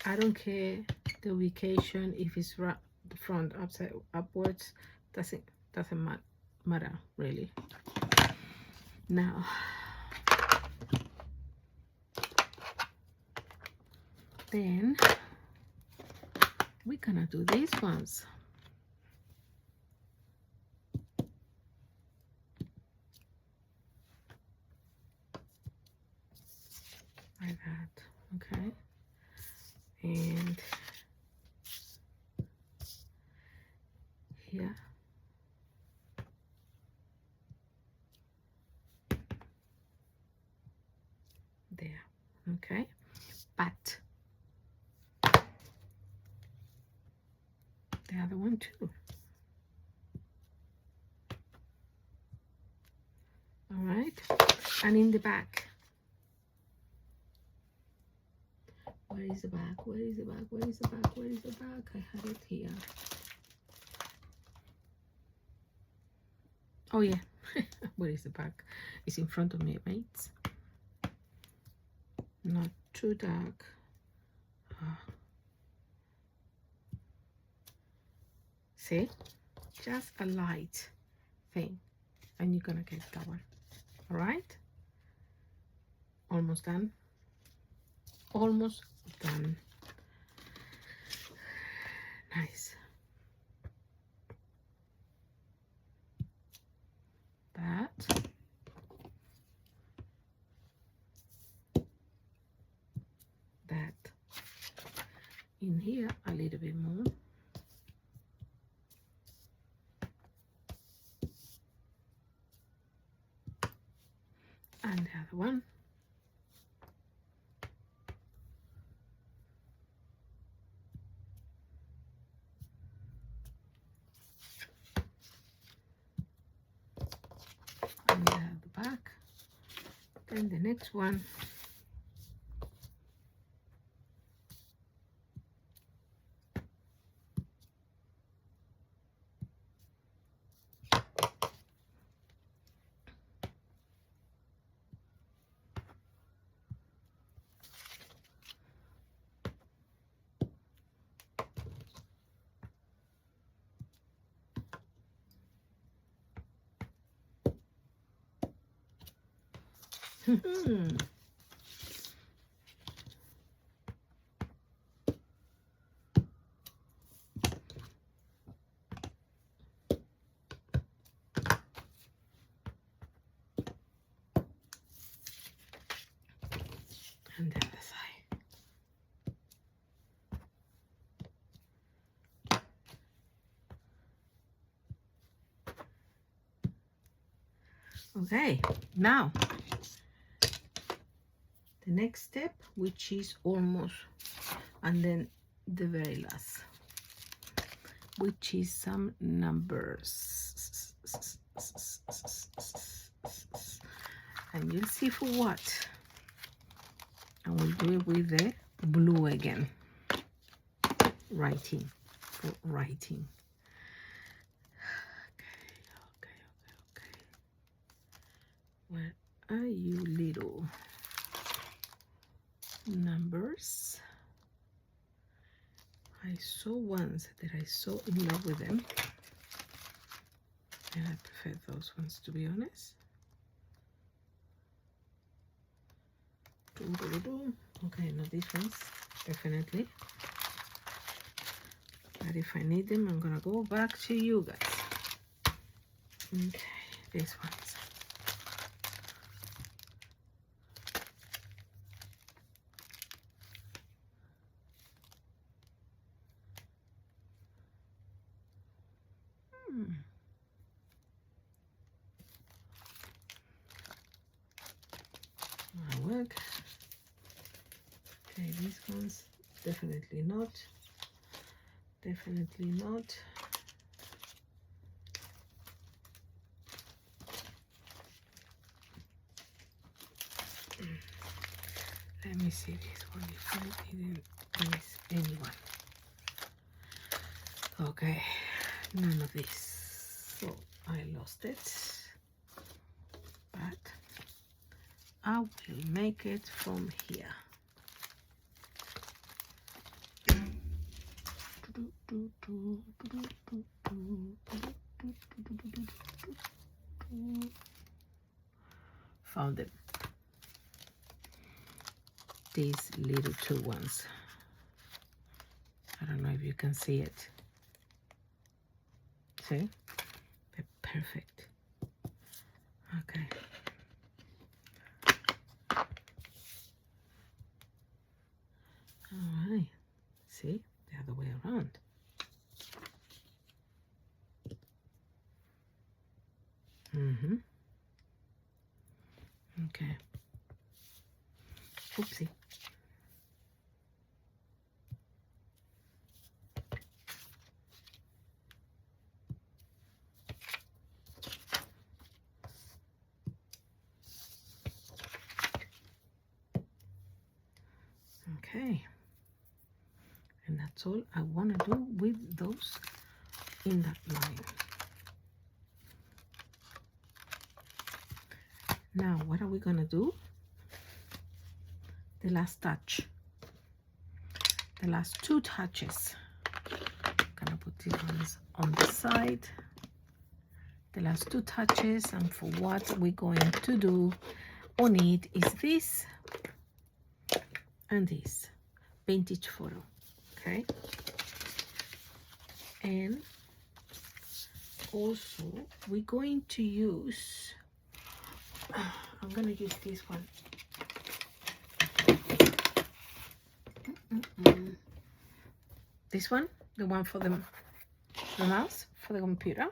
I don't care the ubication, if it's the front upside upwards, doesn't matter really. Now then we're gonna do these ones. Like that, okay? And here, there, okay? But the other one too. All right, and in the back. Where is the back? Where is the back? Where is the back? Where is the back? I had it here. Oh yeah, where is the back? It's in front of me, mates. Not too dark. See, just a light thing, and you're gonna get that one. All right, almost done. Almost done. Nice. That. That. In here a little bit more. And the other one. And the back. Then the next one. And the other side. Okay, now the next step, which is almost, and then the very last, which is some numbers. And you'll see for what. And we'll do it with the blue again. Writing, for writing. Okay. Where are you, little numbers? I saw ones that I saw in love with them, and I prefer those ones, to be honest. Okay, not these ones, definitely. But if I need them, I'm gonna go back to you guys. Okay, these ones. My work. Okay, these ones, definitely not. Definitely not. Let me see this one if I didn't miss anyone. Okay, none of this. So I lost it. But I will make it from here. Found them. These little two ones. I don't know if you can see it. See? They're perfect. Okay. All right. See? The other way around. Okay. Oopsie. Okay. And that's all I want to do with those in that line. Now, what are we going to do? The last touch. The last two touches. I'm going to put these ones on the side. The last two touches, and for what we're going to do on it is this and this vintage photo. Okay, and also we're going to use, I'm going to use this one. This one, the one for the mouse, for the computer.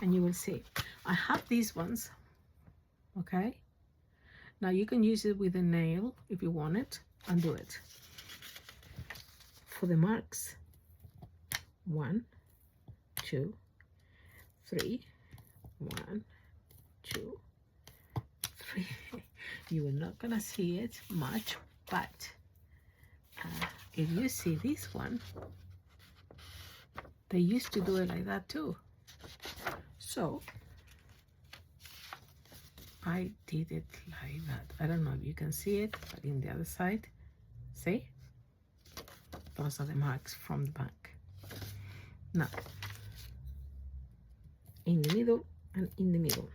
And you will see I have these ones. Okay, now you can use it with a nail if you want it, and do it for the marks. 1, 2, 3. 1, 2, 3. You are not gonna see it much, but if you see this one, they used to do it like that too. So I did it like that. I don't know if you can see it, but in the other side, see? Those are the marks from the back. Now, in the middle and in the middle.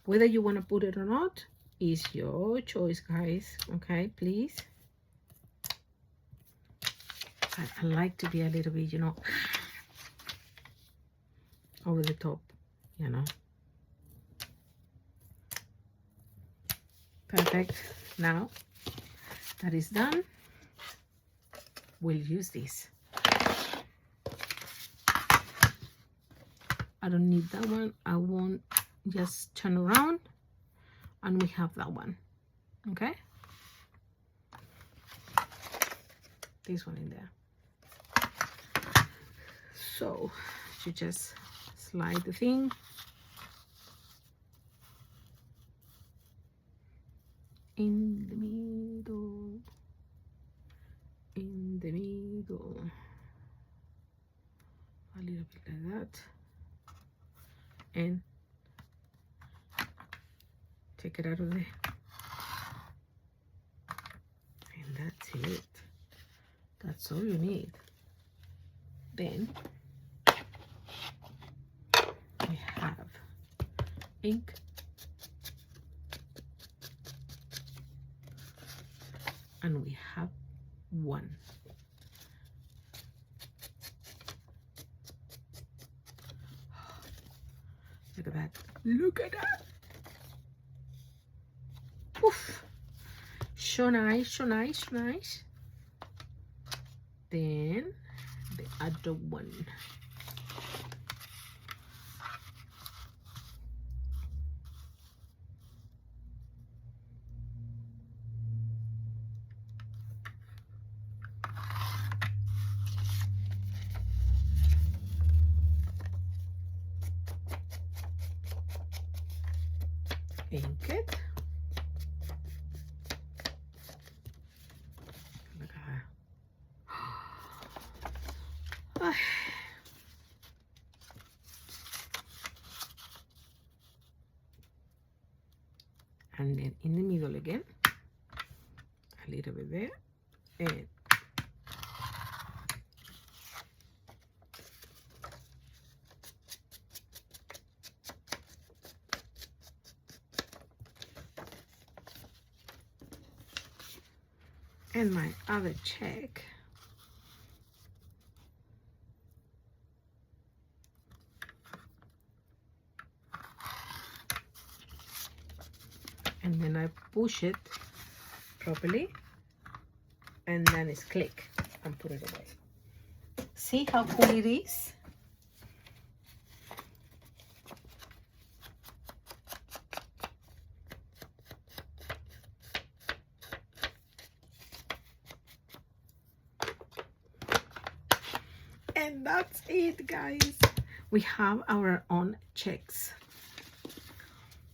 Whether you want to put it or not is your choice, guys. Okay, please. I like to be a little bit, you know, over the top, you know. Perfect. Now that is done, we'll use this. I don't need that one. I won't. Just turn around and we have that one. Okay, this one in there. So you just slide the thing in the middle, in the middle, a little bit like that, and take it out of there, and that's it. That's all you need. Then we have ink, and we have one. Look at that. Look at that. Oof. So nice, so nice, so nice. Then the other one. Ink it. Look at her. and then in the middle again, a little bit there, and my other check. And then I push it properly, and then it's click and put it away. See how cool it is? And that's it, guys. We have our own checks.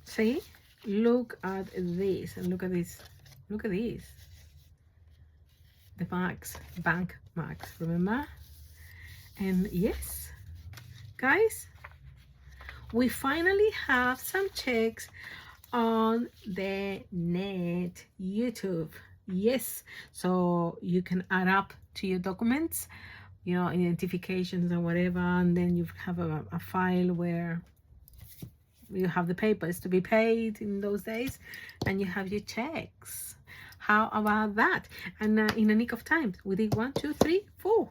See? Look at this, and look at this. Look at this. The marks, bank marks, remember? And yes, guys, we finally have some checks on the net, YouTube. Yes, so you can add up to your documents, you know, identifications or whatever, and then you have a file where you have the papers to be paid in those days, and you have your checks. How about that? And in a nick of time, we did 1, 2, 3, 4.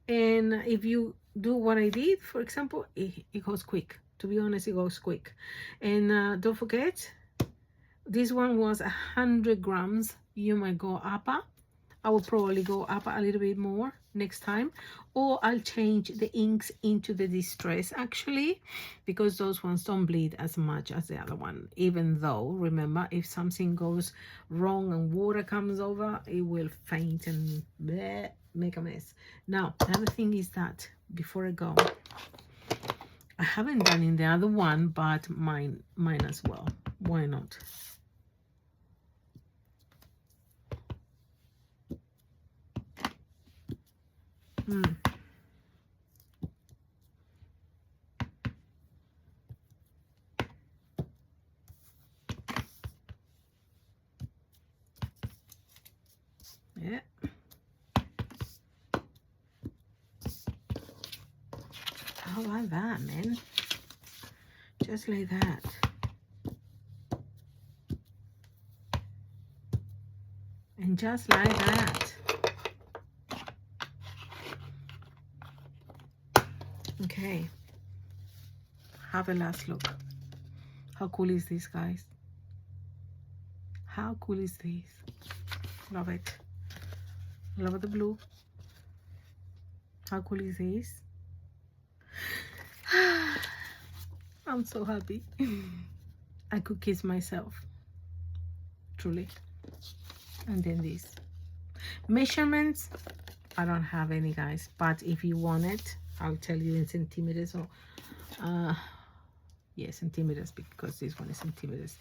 And if you do what I did, for example, it goes quick. To be honest, it goes quick. And don't forget, this one was 100 grams. You might go up. I will probably go up a little bit more next time, or I'll change the inks into the distress actually, because those ones don't bleed as much as the other one. Even though, remember, if something goes wrong and water comes over, it will faint and bleh, make a mess. Now, the other thing is that before I go, I haven't done in the other one, but mine as well. Why not? Yeah. How about that, man? Just like that. And just like that. Okay. Have a last look. How cool is this, guys? How cool is this? Love it. Love the blue. How cool is this? I'm so happy. I could kiss myself. Truly. And then this. Measurements, I don't have any, guys. But if you want it, I'll tell you in centimeters or yeah, centimeters, because this one is centimeters.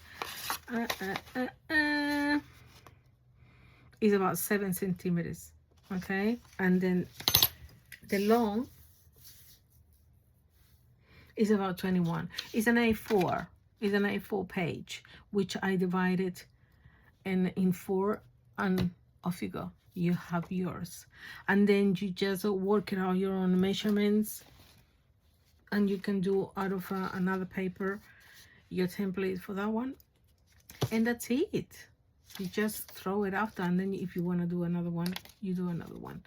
Is about 7 centimeters. Okay, and then the long is about 21. It's an A4. It's an A4 page, which I divided in 4, and off you go. You have yours, and then you just work it out your own measurements, and you can do out of another paper your template for that one, and that's it. You just throw it after, and then if you want to do another one, you do another one.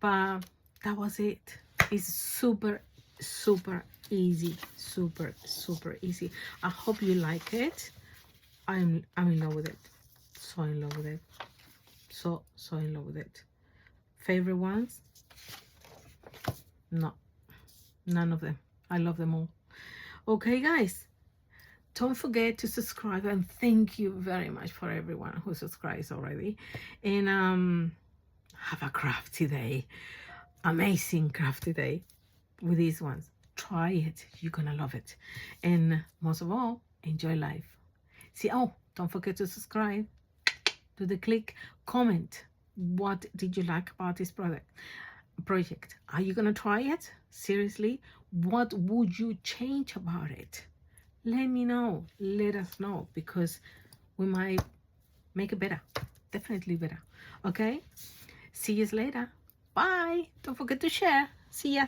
But that was it. It's super easy, super easy. I hope you like it. I'm in love with it. So in love with it. So in love with it. Favorite ones? No, none of them. I love them all. Okay, guys, don't forget to subscribe, and thank you very much for everyone who subscribes already. And have a crafty day, amazing crafty day with these ones. Try it, you're gonna love it, and most of all, enjoy life. See, oh, don't forget to subscribe, do the click, comment. What did you like about this project? Are you gonna try it? Seriously, what would you change about it? Let me know, let us know, because we might make it better. Definitely better. Okay? See you later. Bye. Don't forget to share. See ya.